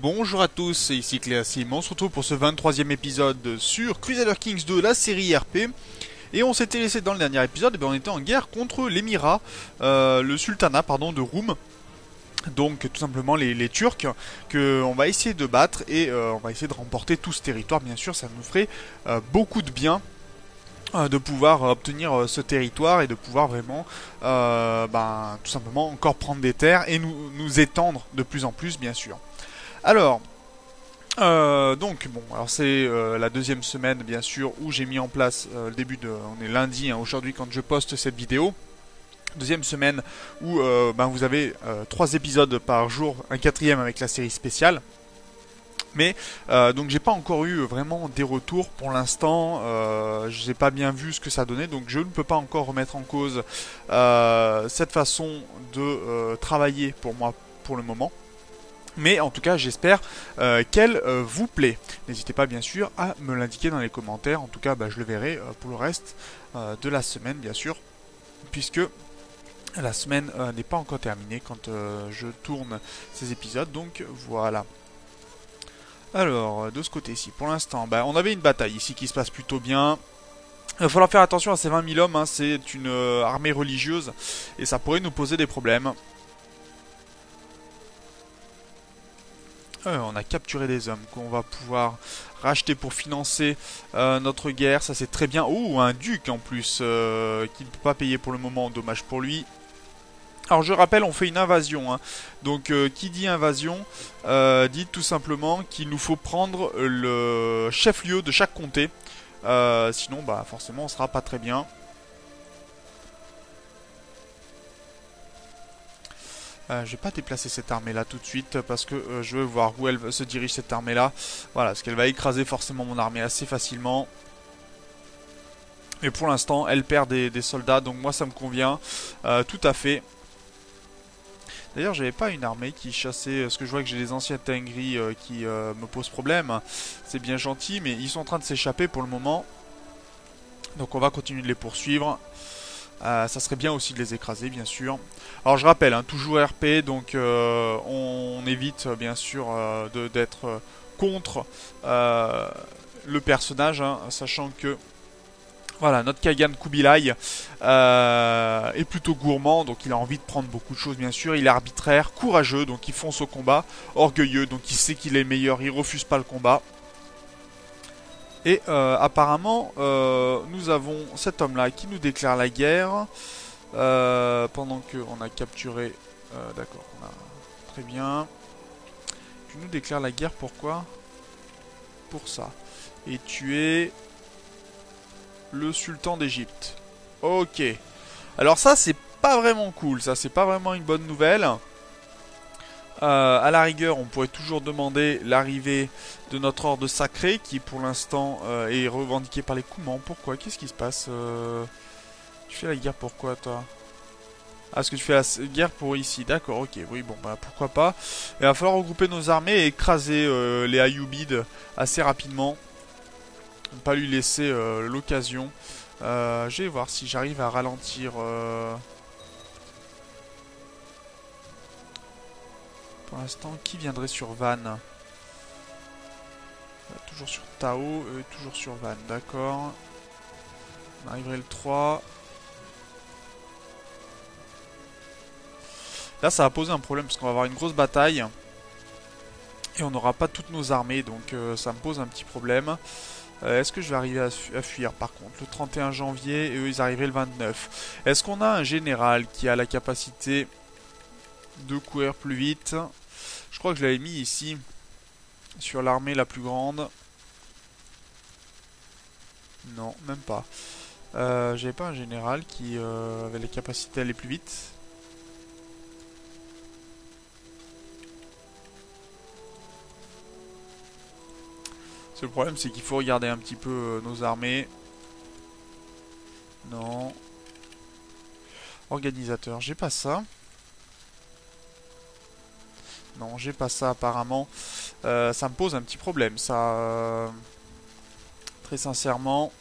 Bonjour à tous, c'est ici Cléasim. On se retrouve pour ce 23e épisode sur Crusader Kings 2, la série RP. Et on s'était laissé dans le dernier épisode, on était en guerre contre l'émirat, le sultanat pardon, de Roum. Donc tout simplement les Turcs que on va essayer de battre et on va essayer de remporter tout ce territoire. Bien sûr, ça nous ferait beaucoup de bien de pouvoir obtenir ce territoire et de pouvoir vraiment tout simplement encore prendre des terres et nous étendre de plus en plus, bien sûr. Alors, alors c'est la deuxième semaine bien sûr où j'ai mis en place le début de, on est lundi hein, aujourd'hui quand je poste cette vidéo. Deuxième semaine où vous avez 3 épisodes par jour, un quatrième avec la série spéciale. Mais donc j'ai pas encore eu vraiment des retours pour l'instant. Je n'ai pas bien vu ce que ça donnait, donc je ne peux pas encore remettre en cause cette façon de travailler pour moi pour le moment. Mais en tout cas, j'espère qu'elle vous plaît. N'hésitez pas bien sûr à me l'indiquer dans les commentaires. En tout cas, je le verrai pour le reste de la semaine, bien sûr, puisque la semaine n'est pas encore terminée quand je tourne ces épisodes. Donc voilà. Alors, de ce côté-ci, pour l'instant, on avait une bataille ici qui se passe plutôt bien. Il va falloir faire attention à ces 20 000 hommes. Hein, c'est une armée religieuse et ça pourrait nous poser des problèmes. On a capturé des hommes qu'on va pouvoir racheter pour financer notre guerre. Ça c'est très bien. Oh, un duc en plus qui ne peut pas payer pour le moment. Dommage pour lui. Alors je rappelle, on fait une invasion. Hein. Donc qui dit invasion dit tout simplement qu'il nous faut prendre le chef-lieu de chaque comté. Sinon, forcément, on sera pas très bien. Je vais pas déplacer cette armée là tout de suite parce que je veux voir où elle se dirige cette armée là. Voilà, parce qu'elle va écraser forcément mon armée assez facilement. Mais pour l'instant, elle perd des soldats, donc moi ça me convient tout à fait. D'ailleurs, j'avais pas une armée qui chassait, parce que je vois que j'ai des anciens Tengri qui me posent problème. C'est bien gentil, mais ils sont en train de s'échapper pour le moment. Donc on va continuer de les poursuivre. Ça serait bien aussi de les écraser, bien sûr. Alors je rappelle, hein, toujours RP, donc on évite bien sûr d'être contre le personnage, hein, sachant que voilà, notre Kagan Kubilai est plutôt gourmand, donc il a envie de prendre beaucoup de choses, bien sûr. Il est arbitraire, courageux, donc il fonce au combat, orgueilleux, donc il sait qu'il est le meilleur, il refuse pas le combat. Et apparemment, nous avons cet homme-là qui nous déclare la guerre. Pendant qu'on a capturé... D'accord, on a... Très bien. Tu nous déclares la guerre, pourquoi? Pour ça. Et tu es... le sultan d'Égypte. Ok. Alors ça, c'est pas vraiment cool. Ça, c'est pas vraiment une bonne nouvelle. À la rigueur, on pourrait toujours demander l'arrivée de notre ordre sacré, qui pour l'instant est revendiqué par les Coumans. Pourquoi? Qu'est-ce qui se passe Tu fais la guerre pourquoi, toi? Ah, est-ce que tu fais la guerre pour ici? D'accord, ok, oui, bon, pourquoi pas. Il va falloir regrouper nos armées et écraser les Ayyoubides assez rapidement. Ne pas lui laisser l'occasion. Je vais voir si j'arrive à ralentir... Pour l'instant, qui viendrait sur Van? Toujours sur Tao, toujours sur Van, d'accord. On arriverait le 3. Là, ça va poser un problème parce qu'on va avoir une grosse bataille. Et on n'aura pas toutes nos armées, donc ça me pose un petit problème. Est-ce que je vais arriver à fuir par contre? Le 31 janvier, et eux ils arrivaient le 29. Est-ce qu'on a un général qui a la capacité de courir plus vite? Je crois que je l'avais mis ici, sur l'armée la plus grande. Non, même pas. J'avais pas un général qui avait les capacités d'aller plus vite. Le problème, c'est qu'il faut regarder un petit peu nos armées. Non. Organisateur, j'ai pas ça. Non, j'ai pas ça apparemment. Ça me pose un petit problème, ça. Très sincèrement.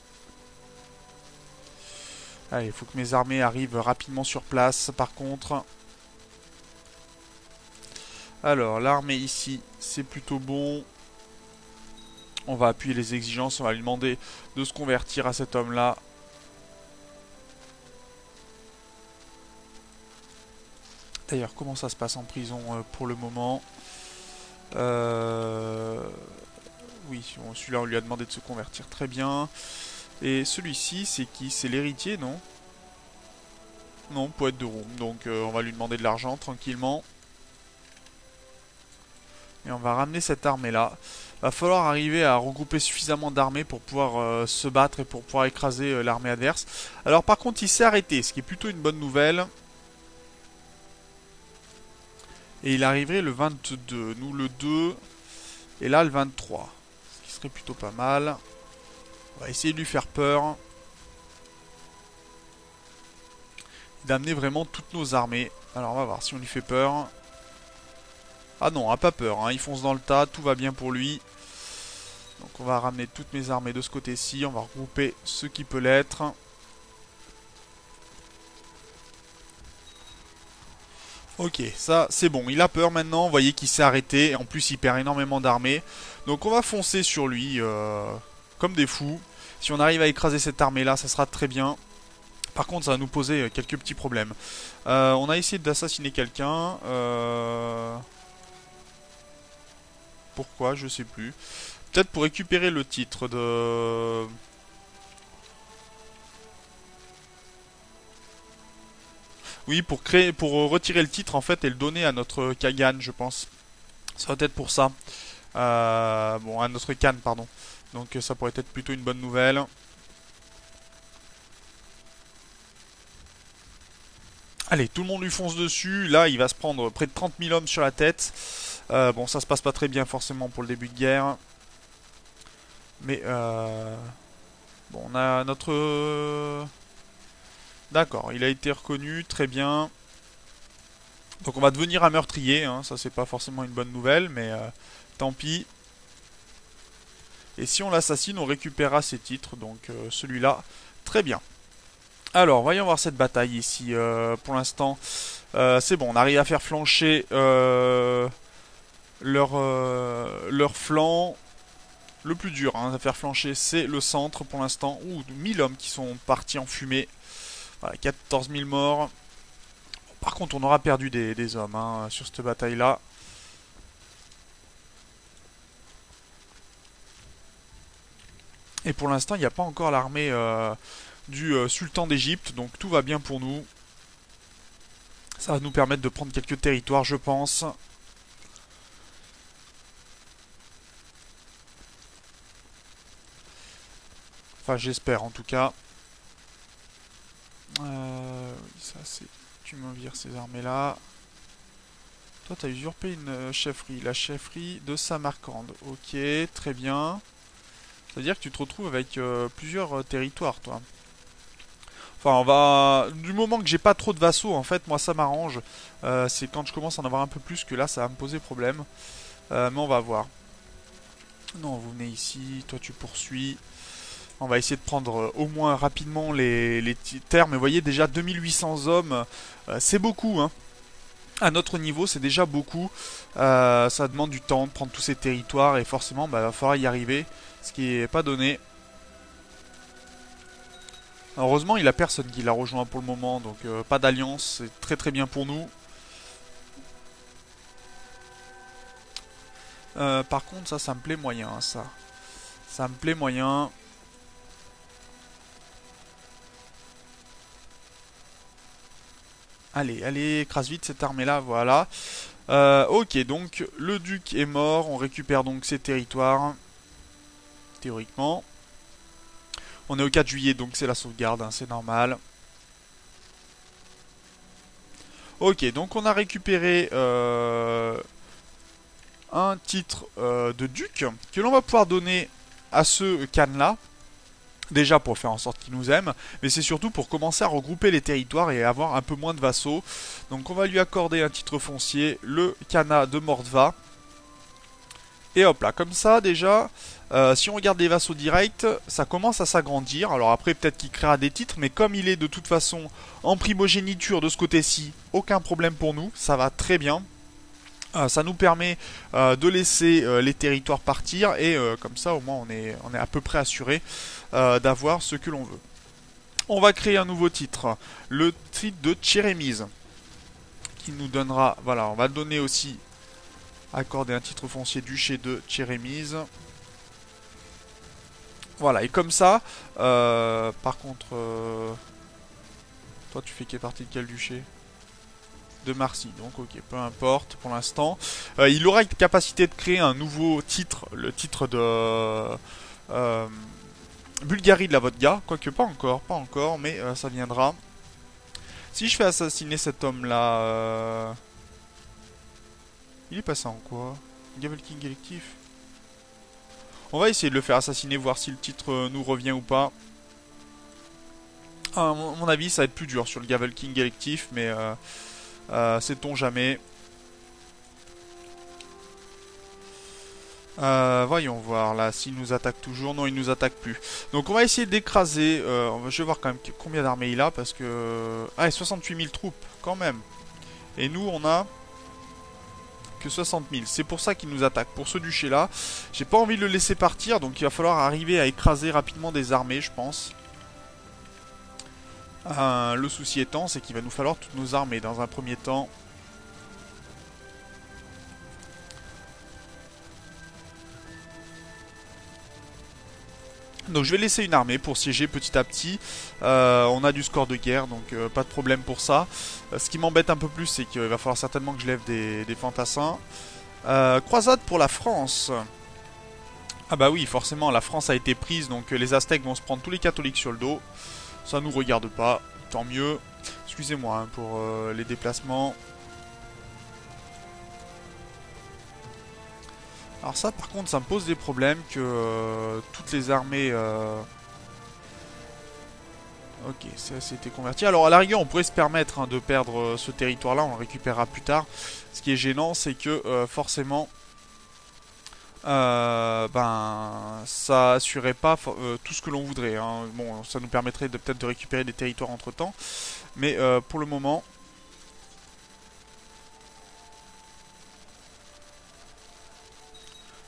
Allez, il faut que mes armées arrivent rapidement sur place, par contre. Alors, l'armée ici c'est plutôt bon. On va appuyer les exigences, on va lui demander de se convertir à cet homme-là. D'ailleurs, comment ça se passe en prison pour le moment? Oui, bon, celui-là, on lui a demandé de se convertir, très bien. Et celui-ci, c'est qui? C'est l'héritier, non? Non, poète de roue. Donc, on va lui demander de l'argent, tranquillement. Et on va ramener cette armée-là. Va falloir arriver à regrouper suffisamment d'armées pour pouvoir se battre et pour pouvoir écraser l'armée adverse. Alors, par contre, il s'est arrêté, ce qui est plutôt une bonne nouvelle. Et il arriverait le 22, nous le 2, et là le 23. Ce qui serait plutôt pas mal. On va essayer de lui faire peur. D'amener vraiment toutes nos armées. Alors on va voir si on lui fait peur. Ah non, pas peur, hein. Il fonce dans le tas, tout va bien pour lui. Donc on va ramener toutes mes armées de ce côté-ci, on va regrouper ce qui peut l'être. Ok, ça c'est bon, il a peur maintenant, vous voyez qu'il s'est arrêté, en plus il perd énormément d'armées. Donc on va foncer sur lui comme des fous. Si on arrive à écraser cette armée là, ça sera très bien. Par contre ça va nous poser quelques petits problèmes. On a essayé d'assassiner quelqu'un. Pourquoi, je sais plus. Peut-être pour récupérer le titre de... Oui, pour retirer le titre en fait et le donner à notre Kagan, je pense. Ça va être pour ça. Bon, à notre Khan, pardon. Donc ça pourrait être plutôt une bonne nouvelle. Allez, tout le monde lui fonce dessus. Là, il va se prendre près de 30 000 hommes sur la tête. Bon, ça se passe pas très bien forcément pour le début de guerre. Mais bon, on a notre... D'accord, il a été reconnu, très bien. Donc on va devenir un meurtrier, hein. Ça c'est pas forcément une bonne nouvelle, mais tant pis. Et si on l'assassine, on récupérera ses titres, donc celui-là, très bien. Alors, voyons voir cette bataille ici, pour l'instant. C'est bon, on arrive à faire flancher leur flanc. Le plus dur hein, à faire flancher, c'est le centre pour l'instant. Ouh, 1000 hommes qui sont partis en fumée. Voilà, 14 000 morts. Par contre, on aura perdu des hommes hein, sur cette bataille-là. Et pour l'instant, il n'y a pas encore l'armée du sultan d'Égypte, donc tout va bien pour nous. Ça va nous permettre de prendre quelques territoires, je pense. Enfin, j'espère en tout cas. Ça c'est... Tu me vires ces armées-là. Toi, t'as usurpé une chefferie. La chefferie de Samarcande. Ok, très bien. C'est-à-dire que tu te retrouves avec plusieurs territoires, toi. Enfin, on va... Du moment que j'ai pas trop de vassaux, en fait, moi, ça m'arrange. C'est quand je commence à en avoir un peu plus que là, ça va me poser problème. Mais on va voir. Non, vous venez ici. Toi, tu poursuis. On va essayer de prendre au moins rapidement les terres. Mais vous voyez, déjà 2800 hommes, c'est beaucoup, hein. À notre niveau, c'est déjà beaucoup. Ça demande du temps de prendre tous ces territoires. Et forcément, bah, va falloir y arriver. Ce qui est pas donné. Heureusement, il a personne qui l'a rejoint pour le moment. Donc, pas d'alliance. C'est très très bien pour nous. Par contre, ça me plaît moyen, hein, ça. Ça me plaît moyen. Allez, allez, écrase vite cette armée-là, voilà. Ok, donc le duc est mort, on récupère donc ses territoires, théoriquement. On est au 4 juillet, donc c'est la sauvegarde, hein, c'est normal. Ok, donc on a récupéré un titre de duc, que l'on va pouvoir donner à ce Khan-là. Déjà pour faire en sorte qu'il nous aime, mais c'est surtout pour commencer à regrouper les territoires et avoir un peu moins de vassaux. Donc on va lui accorder un titre foncier, le Khanat de Mordva. Et hop là, comme ça déjà, si on regarde les vassaux directs, ça commence à s'agrandir. Alors après peut-être qu'il créera des titres, mais comme il est de toute façon en primogéniture de ce côté-ci, aucun problème pour nous, ça va très bien. Ça nous permet de laisser les territoires partir et comme ça au moins on est à peu près assuré d'avoir ce que l'on veut. On va créer un nouveau titre, le titre de Tchérémise, qui nous donnera, voilà, on va donner aussi, accorder un titre foncier duché de Tchérémise. Voilà, et comme ça, par contre, toi tu fais quelle partie de quel duché? De Marcy, donc ok, peu importe pour l'instant. Il aura une capacité de créer un nouveau titre, le titre de Bulgarie de la Vodka, quoique pas encore, mais ça viendra. Si je fais assassiner cet homme-là, il est passé en quoi? Gavel King électif. On va essayer de le faire assassiner, voir si le titre nous revient ou pas. À mon avis, ça va être plus dur sur le Gavel King électif, mais sait-on jamais. Voyons voir là s'il nous attaque toujours. Non, il nous attaque plus. Donc on va essayer d'écraser. Je vais voir quand même combien d'armées il a parce que. Ah, 68 000 troupes quand même. Et nous on a que 60 000. C'est pour ça qu'il nous attaque. Pour ce duché là, j'ai pas envie de le laisser partir. Donc il va falloir arriver à écraser rapidement des armées, je pense. Le souci étant, c'est qu'il va nous falloir toutes nos armées dans un premier temps. Donc je vais laisser une armée pour siéger petit à petit. On a du score de guerre, donc pas de problème pour ça. Ce qui m'embête un peu plus, c'est qu'il va falloir certainement que je lève des fantassins. Croisade pour la France. Ah bah oui, forcément, la France a été prise, donc les Aztèques vont se prendre tous les catholiques sur le dos. Ça nous regarde pas, tant mieux. Excusez-moi hein, pour les déplacements. Alors ça, par contre, ça me pose des problèmes que toutes les armées... Ok, ça c'était converti. Alors à la rigueur, on pourrait se permettre hein, de perdre ce territoire-là, on le récupérera plus tard. Ce qui est gênant, c'est que forcément, ben, ça assurait pas tout ce que l'on voudrait. Hein. Bon, ça nous permettrait de peut-être de récupérer des territoires entre-temps, mais pour le moment,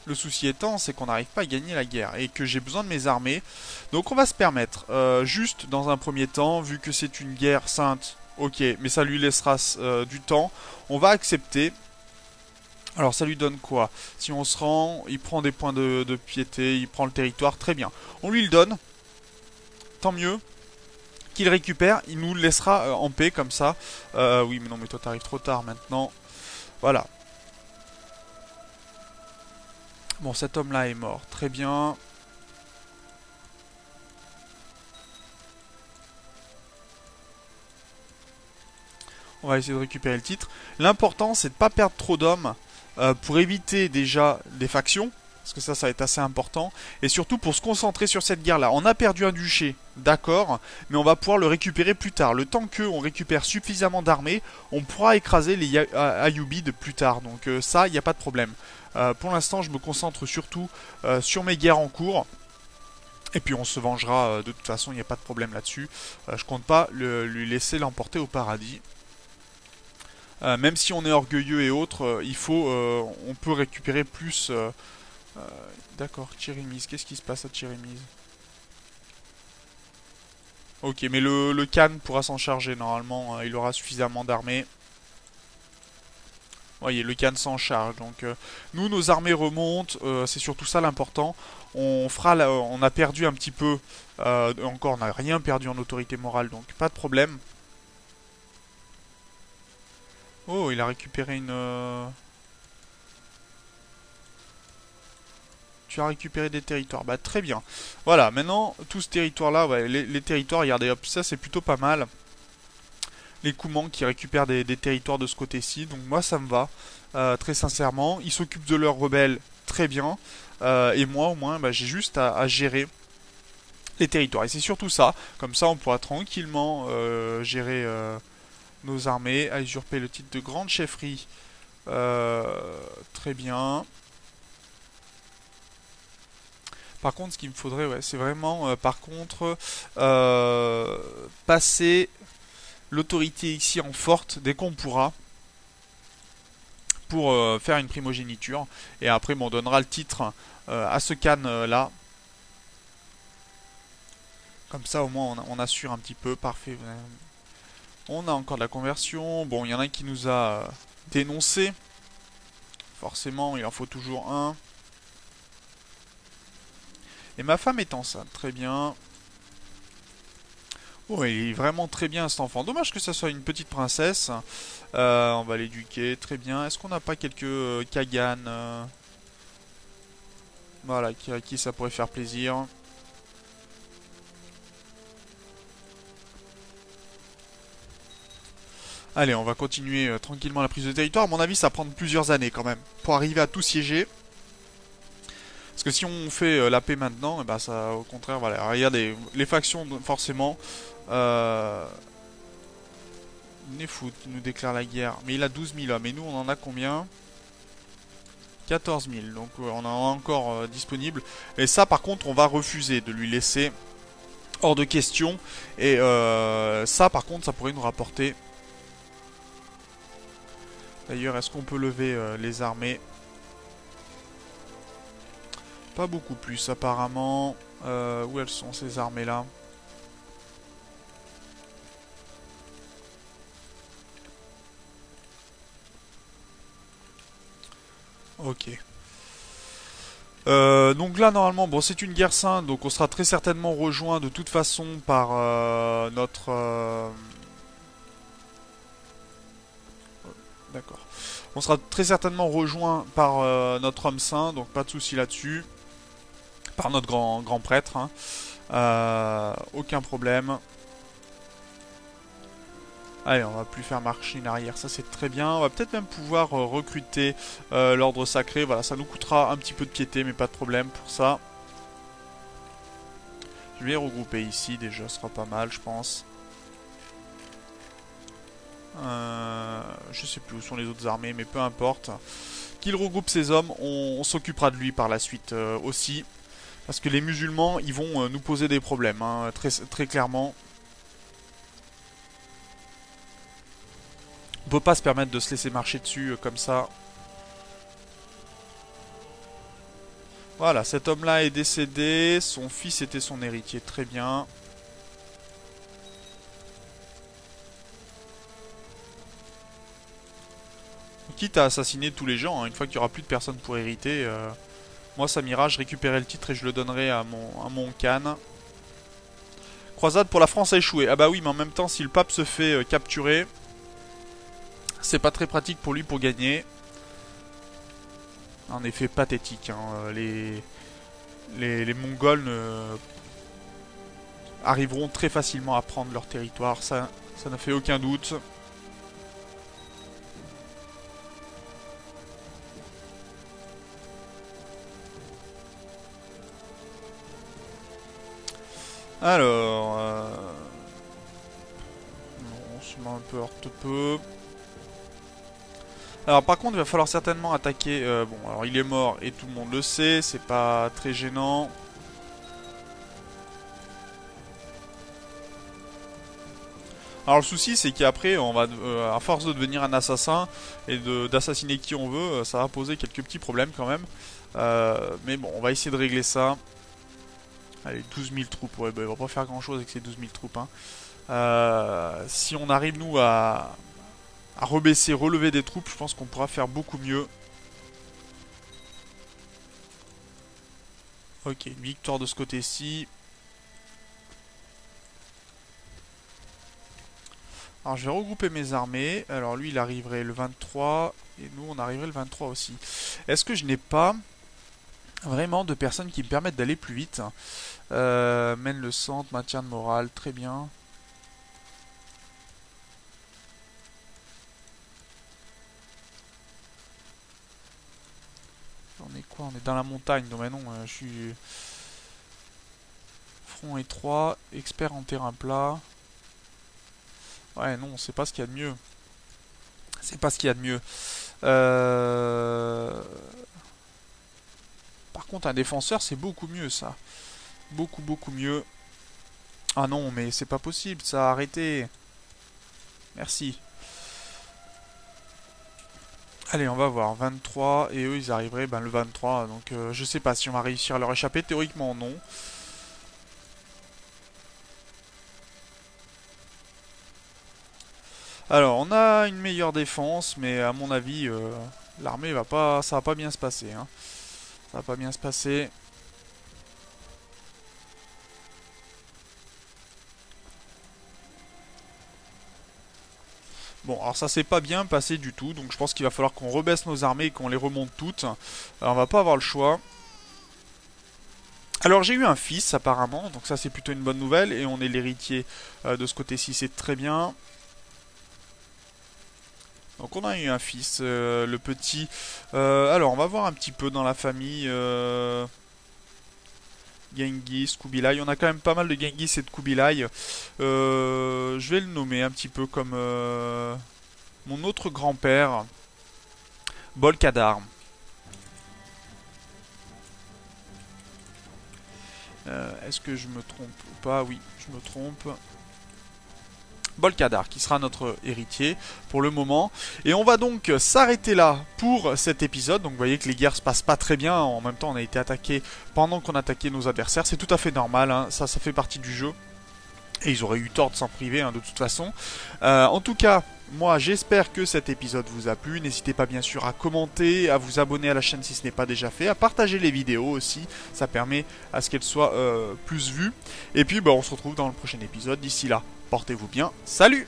le souci étant, c'est qu'on n'arrive pas à gagner la guerre et que j'ai besoin de mes armées. Donc on va se permettre, juste dans un premier temps, vu que c'est une guerre sainte, ok, mais ça lui laissera du temps, on va accepter. Alors ça lui donne quoi? Si on se rend, il prend des points de piété, il prend le territoire, très bien. On lui le donne, tant mieux. Qu'il récupère, il nous le laissera en paix comme ça. Oui, mais non, mais toi t'arrives trop tard maintenant. Voilà. Bon, cet homme-là est mort. Très bien. On va essayer de récupérer le titre. L'important, c'est de ne pas perdre trop d'hommes pour éviter déjà des factions. Parce que ça va être assez important. Et surtout pour se concentrer sur cette guerre-là. On a perdu un duché, d'accord, mais on va pouvoir le récupérer plus tard. Le temps qu'on récupère suffisamment d'armées, on pourra écraser les Ayyubides plus tard. Donc ça, il n'y a pas de problème. Pour l'instant, je me concentre surtout sur mes guerres en cours. Et puis on se vengera de toute façon, il n'y a pas de problème là-dessus. Je compte pas lui laisser l'emporter au paradis. Même si on est orgueilleux et autres, on peut récupérer plus. D'accord, Tchérémise, qu'est-ce qui se passe à Tchérémise? Ok, mais le Khan pourra s'en charger normalement, il aura suffisamment d'armées. Vous voyez, le Khan s'en charge. Donc nous, nos armées remontent, c'est surtout ça l'important. On a perdu un petit peu, encore, on n'a rien perdu en autorité morale, donc pas de problème. Oh, il a récupéré une... Tu as récupéré des territoires. Bah très bien. Voilà, maintenant, tout ce territoire-là, ouais, les territoires, regardez, hop, ça c'est plutôt pas mal. Les Coumans qui récupèrent des territoires de ce côté-ci. Donc moi, ça me va, très sincèrement. Ils s'occupent de leurs rebelles, très bien. Et moi, au moins, bah, j'ai juste à gérer les territoires. Et c'est surtout ça. Comme ça, on pourra tranquillement gérer nos armées, à usurper le titre de grande chefferie. Très bien. Par contre, ce qu'il me faudrait, ouais, c'est vraiment, par contre, passer l'autorité ici en forte dès qu'on pourra. pour faire une primogéniture. Et après, bon, on donnera le titre à ce Khan là. Comme ça, au moins, on assure un petit peu. Parfait. On a encore de la conversion. Bon, il y en a un qui nous a dénoncé. Forcément, il en faut toujours un. Et ma femme est enceinte. Très bien. Oh, il est vraiment très bien cet enfant. Dommage que ça soit une petite princesse. On va l'éduquer. Très bien. Est-ce qu'on n'a pas quelques Kagan voilà, à qui ça pourrait faire plaisir. Allez, on va continuer tranquillement la prise de territoire. À mon avis, ça va prendre plusieurs années quand même pour arriver à tout siéger. Parce que si on fait la paix maintenant, eh ben ça, au contraire, voilà. Alors, il y a les factions, forcément. Nefoot qui nous déclare la guerre. Mais il a 12 000 hommes. Et nous, on en a combien? 14 000. Donc, on en a encore disponible. Et ça, par contre, on va refuser de lui laisser hors de question. Et ça, par contre, ça pourrait nous rapporter. D'ailleurs, est-ce qu'on peut lever les armées? Pas beaucoup plus, apparemment. Où elles sont, ces armées-là? Ok. Donc là, normalement, bon, c'est une guerre sainte, donc on sera très certainement rejoint de toute façon par notre... D'accord. On sera très certainement rejoint par notre homme saint, donc pas de souci là-dessus. Par notre grand prêtre, hein. Aucun problème. Allez, on va plus faire marche in arrière, ça c'est très bien. On va peut-être même pouvoir recruter l'ordre sacré. Voilà, ça nous coûtera un petit peu de piété, mais pas de problème pour ça. Je vais les regrouper ici déjà, ce sera pas mal, je pense. Je sais plus où sont les autres armées, mais peu importe. Qu'il regroupe ses hommes, on s'occupera de lui par la suite aussi. Parce que les musulmans, ils vont nous poser des problèmes, hein, très clairement. On peut pas se permettre de se laisser marcher dessus comme ça. Voilà, cet homme-là est décédé. Son fils était son héritier. Très bien. Quitte à assassiner tous les gens, hein, une fois qu'il n'y aura plus de personnes pour hériter. Moi, ça m'ira, je récupérerai le titre et je le donnerai à mon Khan. Croisade pour la France a échoué. Ah bah oui, mais en même temps, si le pape se fait capturer, c'est pas très pratique pour lui pour gagner. En effet, pathétique. Hein. Les Mongols arriveront très facilement à prendre leur territoire. Ça ne fait aucun doute. Alors... on se met un peu hors de peu. Alors par contre, il va falloir certainement attaquer... bon, alors il est mort et tout le monde le sait. C'est pas très gênant. Alors le souci c'est qu'après on va à force de devenir un assassin et d'assassiner qui on veut, ça va poser quelques petits problèmes quand même. Mais bon, on va essayer de régler ça. Allez, 12 000 troupes, ouais, bah, il va pas faire grand chose avec ces 12 000 troupes. Hein. Si on arrive nous à rebaisser, relever des troupes, je pense qu'on pourra faire beaucoup mieux. Ok, une victoire de ce côté-ci. Alors je vais regrouper mes armées. Alors lui il arriverait le 23 et nous on arriverait le 23 aussi. Est-ce que je n'ai pas vraiment de personnes qui me permettent d'aller plus vite? Mène le centre, maintien de morale, très bien. On est quoi? On est dans la montagne, non mais non, je suis... Front étroit, expert en terrain plat. Ouais non, c'est pas ce qu'il y a de mieux. C'est pas ce qu'il y a de mieux. Par contre un défenseur c'est beaucoup mieux ça. Beaucoup mieux. Ah non mais c'est pas possible ça, arrêtez. Merci. Allez, on va voir. 23, et eux, ils arriveraient le 23. Donc, je sais pas si on va réussir à leur échapper. Théoriquement, non. Alors, on a une meilleure défense, mais à mon avis, l'armée va pas, ça va pas bien se passer, hein. Ça va pas bien se passer. Bon, alors ça s'est pas bien passé du tout, donc je pense qu'il va falloir qu'on rebaisse nos armées et qu'on les remonte toutes. Alors, on va pas avoir le choix. Alors j'ai eu un fils apparemment, donc ça c'est plutôt une bonne nouvelle, et on est l'héritier de ce côté-ci, c'est très bien. Donc on a eu un fils, le petit. Alors on va voir un petit peu dans la famille Genghis, Kubilai. On a quand même pas mal de Genghis et de Kubilai. Je vais le nommer un petit peu comme mon autre grand-père, Bolkadar. Est-ce que je me trompe ou pas? Oui, je me trompe. Bolkadar, qui sera notre héritier pour le moment. Et on va donc s'arrêter là pour cet épisode. Donc vous voyez que les guerres se passent pas très bien. En même temps, on a été attaqué pendant qu'on attaquait nos adversaires. C'est tout à fait normal, hein. Ça fait partie du jeu. Et ils auraient eu tort de s'en priver, hein, de toute façon. En tout cas, moi j'espère que cet épisode vous a plu. N'hésitez pas bien sûr à commenter, à vous abonner à la chaîne si ce n'est pas déjà fait, à partager les vidéos aussi. Ça permet à ce qu'elles soient plus vues. Et puis on se retrouve dans le prochain épisode. D'ici là, portez-vous bien. Salut!